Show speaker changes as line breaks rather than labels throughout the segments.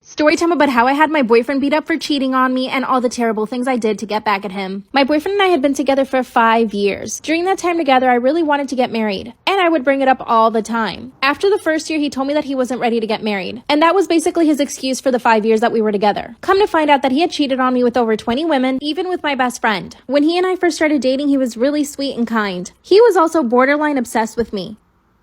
Storytime about how I had my boyfriend beat up for cheating on me and all the terrible things I did to get back at him. My boyfriend and I had been together for 5 years. During that time together, I really wanted to get married, and I would bring it up all the time. After the first year, he told me that he wasn't ready to get married, and that was basically his excuse for the 5 years that we were together. Come to find out that he had cheated on me with over 20 women, even with my best friend. When he and I first started dating, he was really sweet and kind. He was also borderline obsessed with me.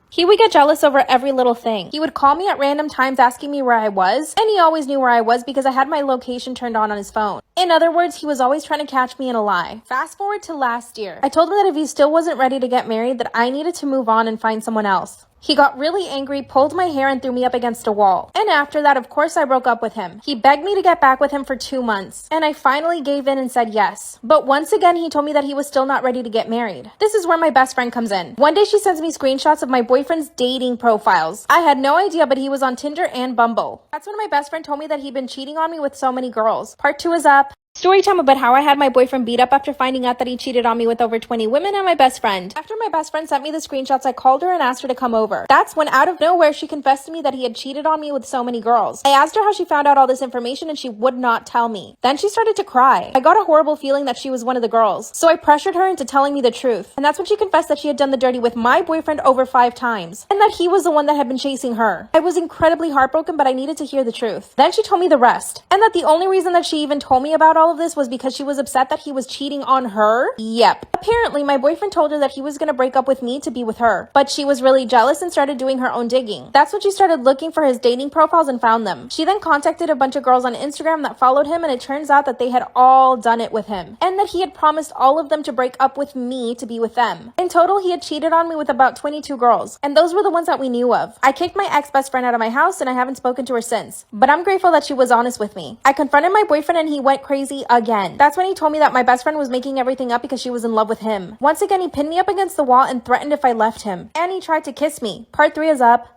He would get jealous over every little thing. He would call me at random times asking me where I was, and he always knew where I was because I had my location turned on his phone. In other words, he was always trying to catch me in a lie. Fast forward to last year. I told him that if he still wasn't ready to get married, that I needed to move on and find someone else. He got really angry, pulled my hair, and threw me up against a wall. And after that, of course, I broke up with him. He begged me to get back with him for 2 months, and I finally gave in and said yes. But once again, he told me that he was still not ready to get married. This is where my best friend comes in. One day, she sends me screenshots of my boyfriend's dating profiles. I had no idea, but he was on Tinder and Bumble. That's when my best friend told me that he'd been cheating on me with so many girls. Part 2 is up. Storytime about how I had my boyfriend beat up after finding out that he cheated on me with over 20 women and my best friend. After my best friend sent me the screenshots, I called her and asked her to come over. That's when out of nowhere, she confessed to me that he had cheated on me with so many girls. I asked her how she found out all this information and she would not tell me. Then she started to cry. I got a horrible feeling that she was one of the girls. So I pressured her into telling me the truth. And that's when she confessed that she had done the dirty with my boyfriend over 5 times. And that he was the one that had been chasing her. I was incredibly heartbroken, but I needed to hear the truth. Then she told me the rest. And that the only reason that she even told me about all of this was because she was upset that he was cheating on her? Yep. Apparently, my boyfriend told her that he was going to break up with me to be with her, but she was really jealous and started doing her own digging. That's when she started looking for his dating profiles and found them. She then contacted a bunch of girls on Instagram that followed him, and it turns out that they had all done it with him, and that he had promised all of them to break up with me to be with them. In total, he had cheated on me with about 22 girls, and those were the ones that we knew of. I kicked my ex-best friend out of my house, and I haven't spoken to her since, but I'm grateful that she was honest with me. I confronted my boyfriend, and he went crazy again. That's when he told me that my best friend was making everything up because she was in love with him. Once again, he pinned me up against the wall and threatened if I left him. And he tried to kiss me. Part 3 is up.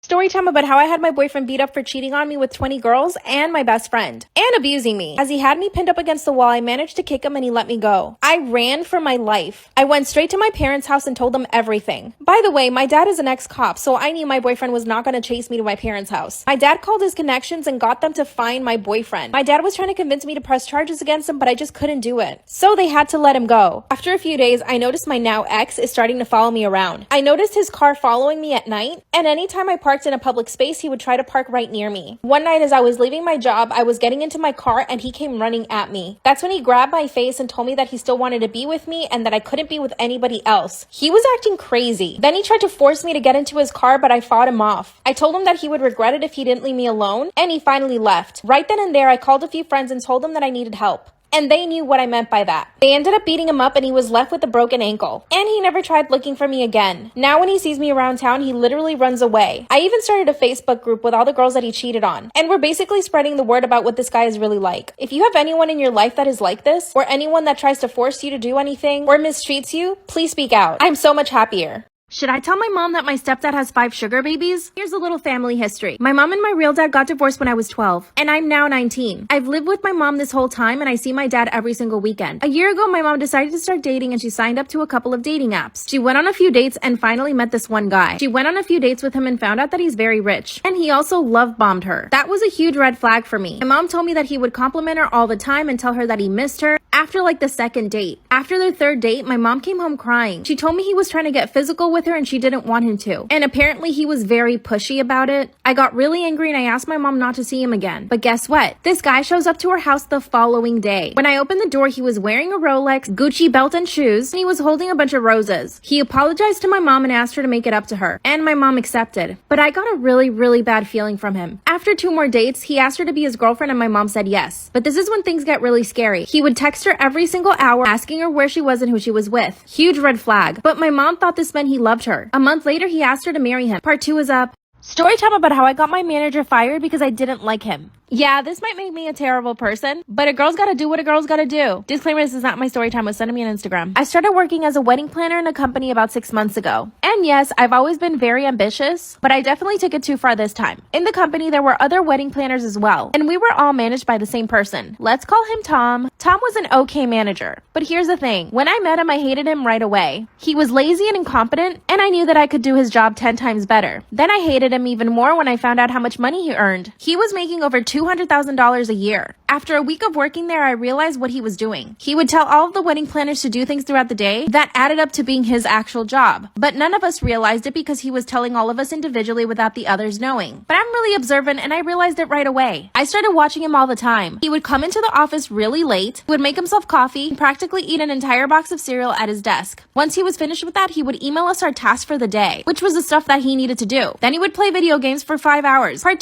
Storytime about how I had my boyfriend beat up for cheating on me with 20 girls and my best friend, and abusing me. As he had me pinned up against the wall, I managed to kick him and he let me go. I ran for my life. I went straight to my parents' house and told them everything. By the way, my dad is an ex-cop, so I knew my boyfriend was not going to chase me to my parents' house. My dad called his connections and got them to find my boyfriend. My dad was trying to convince me to press charges against him, but I just couldn't do it. So they had to let him go. After a few days, I noticed my now ex is starting to follow me around. I noticed his car following me at night, and anytime I parked in a public space, he would try to park right near me. One night as I was leaving my job, I was getting into my car and he came running at me. That's when he grabbed my face and told me that he still wanted to be with me and that I couldn't be with anybody else. He was acting crazy. Then he tried to force me to get into his car, but I fought him off. I told him that he would regret it if he didn't leave me alone, and he finally left. Right then and there, I called a few friends and told them that I needed help. And they knew what I meant by that. They ended up beating him up and he was left with a broken ankle. And he never tried looking for me again. Now when he sees me around town, he literally runs away. I even started a Facebook group with all the girls that he cheated on. And we're basically spreading the word about what this guy is really like. If you have anyone in your life that is like this, or anyone that tries to force you to do anything, or mistreats you, please speak out. I'm so much happier. Should I tell my mom that my stepdad has 5 sugar babies? Here's a little family history. My mom and my real dad got divorced when I was 12, and I'm now 19. I've lived with my mom this whole time, and I see my dad every single weekend. A year ago, my mom decided to start dating, and she signed up to a couple of dating apps. She went on a few dates and finally met this one guy. She went on a few dates with him and found out that he's very rich, and he also love-bombed her. That was a huge red flag for me. My mom told me that he would compliment her all the time and tell her that he missed her after like the 2nd date. After their 3rd date, my mom came home crying. She told me he was trying to get physical with her and she didn't want him to. And apparently he was very pushy about it. I got really angry and I asked my mom not to see him again. But guess what? This guy shows up to her house the following day. When I opened the door, he was wearing a Rolex, Gucci belt and shoes, and he was holding a bunch of roses. He apologized to my mom and asked her to make it up to her. And my mom accepted. But I got a really bad feeling from him. After 2 more dates, he asked her to be his girlfriend and my mom said yes. But this is when things get really scary. He would text her every single hour asking her where she was and who she was with. Huge red flag. But my mom thought this meant he loved her. A month later, he asked her to marry him. Part 2 is up. Storytime about how I got my manager fired because I didn't like him. Yeah, this might make me a terrible person, but a girl's gotta do what a girl's gotta do. Disclaimer, this is not my story time. Send me on Instagram. I started working as a wedding planner in a company about 6 months ago. And yes, I've always been very ambitious, but I definitely took it too far this time. In the company, there were other wedding planners as well, and we were all managed by the same person. Let's call him Tom. Tom was an okay manager, but here's the thing. When I met him, I hated him right away. He was lazy and incompetent, and I knew that I could do his job 10 times better. Then I hated him even more when I found out how much money he earned. He was making over $200,000 a year. After a week of working there, I realized what he was doing. He would tell all of the wedding planners to do things throughout the day that added up to being his actual job. But none of us realized it because he was telling all of us individually without the others knowing. But I'm really observant and I realized it right away. I started watching him all the time. He would come into the office really late, would make himself coffee, and practically eat an entire box of cereal at his desk. Once he was finished with that, he would email us our task for the day, which was the stuff that he needed to do. Then he would play video games for 5 hours. Part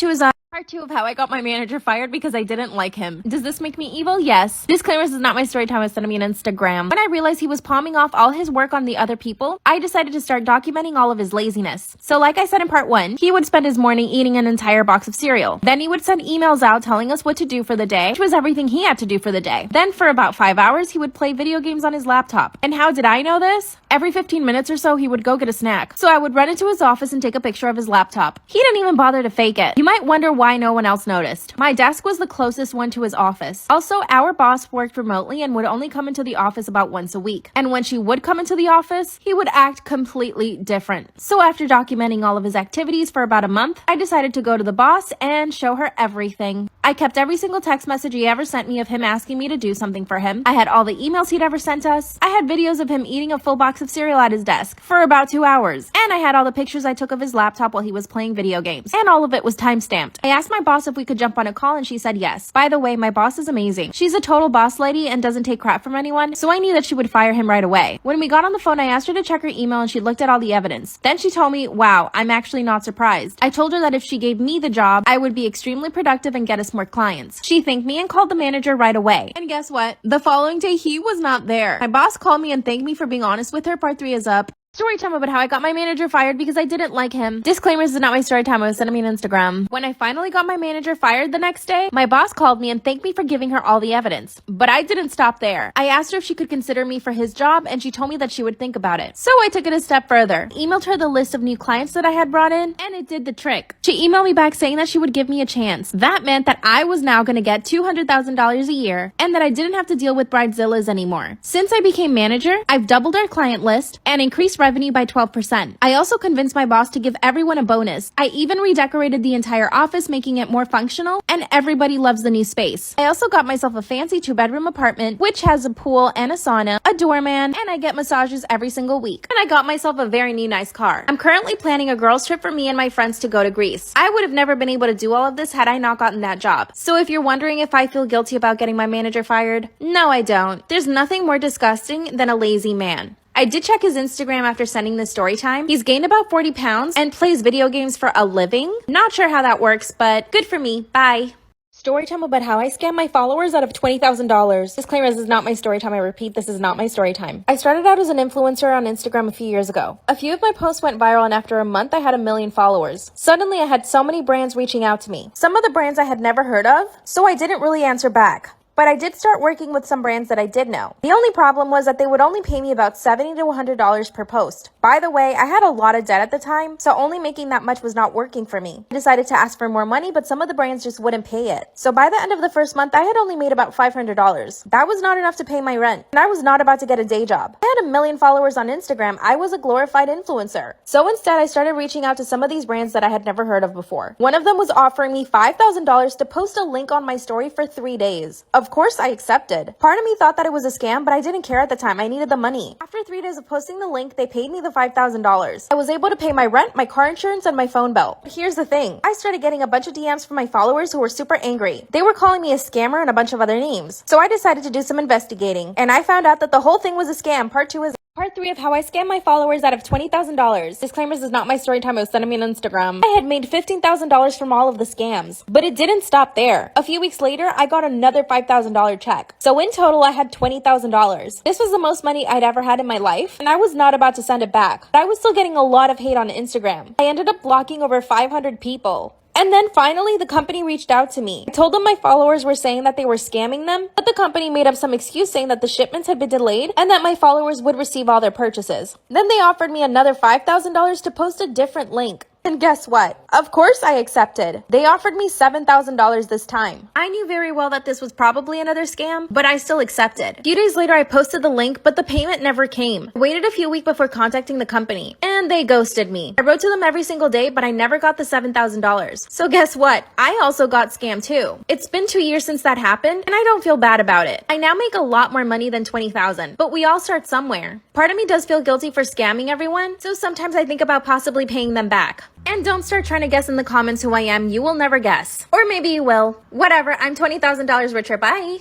2 of how I got my manager fired because I didn't like him. Does this make me evil? Yes. Disclaimer, this is not my story time. I sent me an Instagram. When I realized he was palming off all his work on the other people, I decided to start documenting all of his laziness. So like I said in part 1, he would spend his morning eating an entire box of cereal. Then he would send emails out telling us what to do for the day, which was everything he had to do for the day. Then for about 5 hours, he would play video games on his laptop. And how did I know this? Every 15 minutes or so, he would go get a snack. So I would run into his office and take a picture of his laptop. He didn't even bother to fake it. You might wonder why no one else noticed. My desk was the closest one to his office. Also, our boss worked remotely and would only come into the office about once a week. And when she would come into the office, he would act completely different. So after documenting all of his activities for about a month, I decided to go to the boss and show her everything. I kept every single text message he ever sent me of him asking me to do something for him. I had all the emails he'd ever sent us. I had videos of him eating a full box of cereal at his desk for about 2 hours. And I had all the pictures I took of his laptop while he was playing video games. And all of it was time-stamped. I asked my boss if we could jump on a call and she said yes. By the way, my boss is amazing. She's a total boss lady and doesn't take crap from anyone, so I knew that she would fire him right away. When we got on the phone, I asked her to check her email and she looked at all the evidence. Then she told me, wow, I'm actually not surprised. I told her that if she gave me the job, I would be extremely productive and get us more clients. She thanked me and called the manager right away. And guess what? The following day, he was not there. My boss called me and thanked me for being honest with her. Part 3 is up. Story time about how I got my manager fired because I didn't like him. Disclaimer, this is not my story time. I was sending me an Instagram. When I finally got my manager fired the next day, my boss called me and thanked me for giving her all the evidence. But I didn't stop there. I asked her if she could consider me for his job and she told me that she would think about it. So I took it a step further. Emailed her the list of new clients that I had brought in and it did the trick. She emailed me back saying that she would give me a chance. That meant that I was now going to get $200,000 a year and that I didn't have to deal with bridezillas anymore. Since I became manager, I've doubled our client list and increased revenue by 12%. I also convinced my boss to give everyone a bonus. I even redecorated the entire office, making it more functional, and everybody loves the new space. I also got myself a fancy 2-bedroom apartment, which has a pool and a sauna, a doorman, and I get massages every single week. And I got myself a very new nice car. I'm currently planning a girls trip for me and my friends to go to Greece. I would have never been able to do all of this had I not gotten that job. So if you're wondering if I feel guilty about getting my manager fired, no, I don't. There's nothing more disgusting than a lazy man. I did check his Instagram after sending this story time. He's gained about 40 pounds and plays video games for a living. Not sure how that works, but good for me. Bye. Story time about how I scammed my followers out of $20,000. Disclaimer, this is not my story time. I repeat, this is not my story time. I started out as an influencer on Instagram a few years ago. A few of my posts went viral and after a month I had 1 million followers. Suddenly I had so many brands reaching out to me. Some of the brands I had never heard of, so I didn't really answer back. But I did start working with some brands that I did know. The only problem was that they would only pay me about $70 to $100 per post. By the way, I had a lot of debt at the time, so only making that much was not working for me. I decided to ask for more money, but some of the brands just wouldn't pay it. So by the end of the first month, I had only made about $500. That was not enough to pay my rent, and I was not about to get a day job. I had 1 million followers on Instagram. I was a glorified influencer. So instead, I started reaching out to some of these brands that I had never heard of before. One of them was offering me $5,000 to post a link on my story for 3 days. Of course, I accepted. Part of me thought that it was a scam, but I didn't care at the time. I needed the money. After 3 days of posting the link, they paid me the $5,000. I was able to pay my rent, my car insurance, and my phone bill. But here's the thing. I started getting a bunch of DMs from my followers who were super angry. They were calling me a scammer and a bunch of other names. So I decided to do some investigating, and I found out that the whole thing was a scam. Part 2 is Part 3 of how I scammed my followers out of $20,000. Disclaimer, this is not my story time. It was sending me an Instagram. I had made $15,000 from all of the scams, but it didn't stop there. A few weeks later, I got another $5,000 check. So in total, I had $20,000. This was the most money I'd ever had in my life, and I was not about to send it back. But I was still getting a lot of hate on Instagram. I ended up blocking over 500 people. And then finally, the company reached out to me. I told them my followers were saying that they were scamming them, but the company made up some excuse saying that the shipments had been delayed and that my followers would receive all their purchases. Then they offered me another $5,000 to post a different link. And guess what? Of course I accepted. They offered me $7,000 this time. I knew very well that this was probably another scam, but I still accepted. A few days later, I posted the link, but the payment never came. I waited a few weeks before contacting the company, and they ghosted me. I wrote to them every single day, but I never got the $7,000. So guess what? I also got scammed too. It's been 2 years since that happened, and I don't feel bad about it. I now make a lot more money than $20,000, but we all start somewhere. Part of me does feel guilty for scamming everyone, so sometimes I think about possibly paying them back. And don't start trying to guess in the comments who I am. You will never guess. Or maybe you will. Whatever, I'm $20,000 richer. Bye.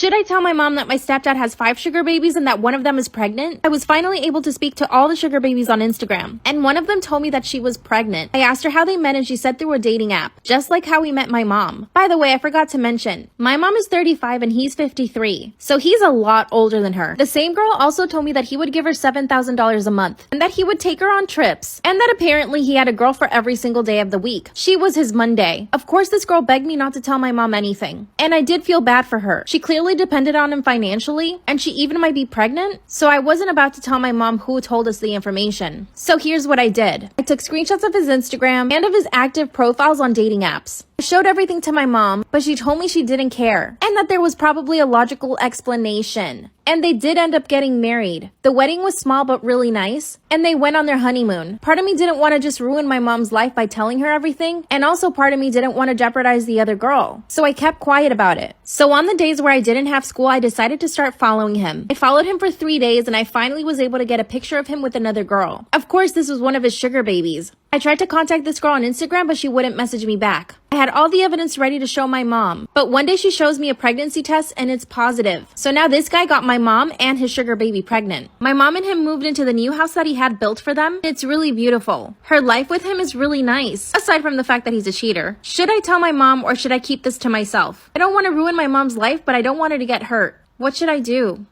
Should I tell my mom that my stepdad has 5 sugar babies and that one of them is pregnant? I was finally able to speak to all the sugar babies on Instagram, and one of them told me that she was pregnant. I asked her how they met, and she said through a dating app, just like how we met my mom. By the way, I forgot to mention, my mom is 35 and he's 53, so he's a lot older than her. The same girl also told me that he would give her $7,000 a month, and that he would take her on trips, and that apparently he had a girl for every single day of the week. She was his Monday. Of course, this girl begged me not to tell my mom anything, and I did feel bad for her. She clearly depended on him financially, and she even might be pregnant, so I wasn't about to tell my mom who told us the information. So here's what I did. I took screenshots of his Instagram and of his active profiles on dating apps. I showed everything to my mom, but she told me she didn't care, and that there was probably a logical explanation. And they did end up getting married. The wedding was small but really nice, and they went on their honeymoon. Part of me didn't want to just ruin my mom's life by telling her everything, and also part of me didn't want to jeopardize the other girl. So I kept quiet about it. So on the days where I didn't have school, I decided to start following him. I followed him for 3 days, and I finally was able to get a picture of him with another girl. Of course, this was one of his sugar babies. I tried to contact this girl on Instagram, but she wouldn't message me back. I had all the evidence ready to show my mom, but one day she shows me a pregnancy test and it's positive. So now this guy got my mom and his sugar baby pregnant. My mom and him moved into the new house that he had built for them. It's really beautiful. Her life with him is really nice, aside from the fact that he's a cheater. Should I tell my mom or should I keep this to myself? I don't want to ruin my mom's life, but I don't want her to get hurt. What should I do?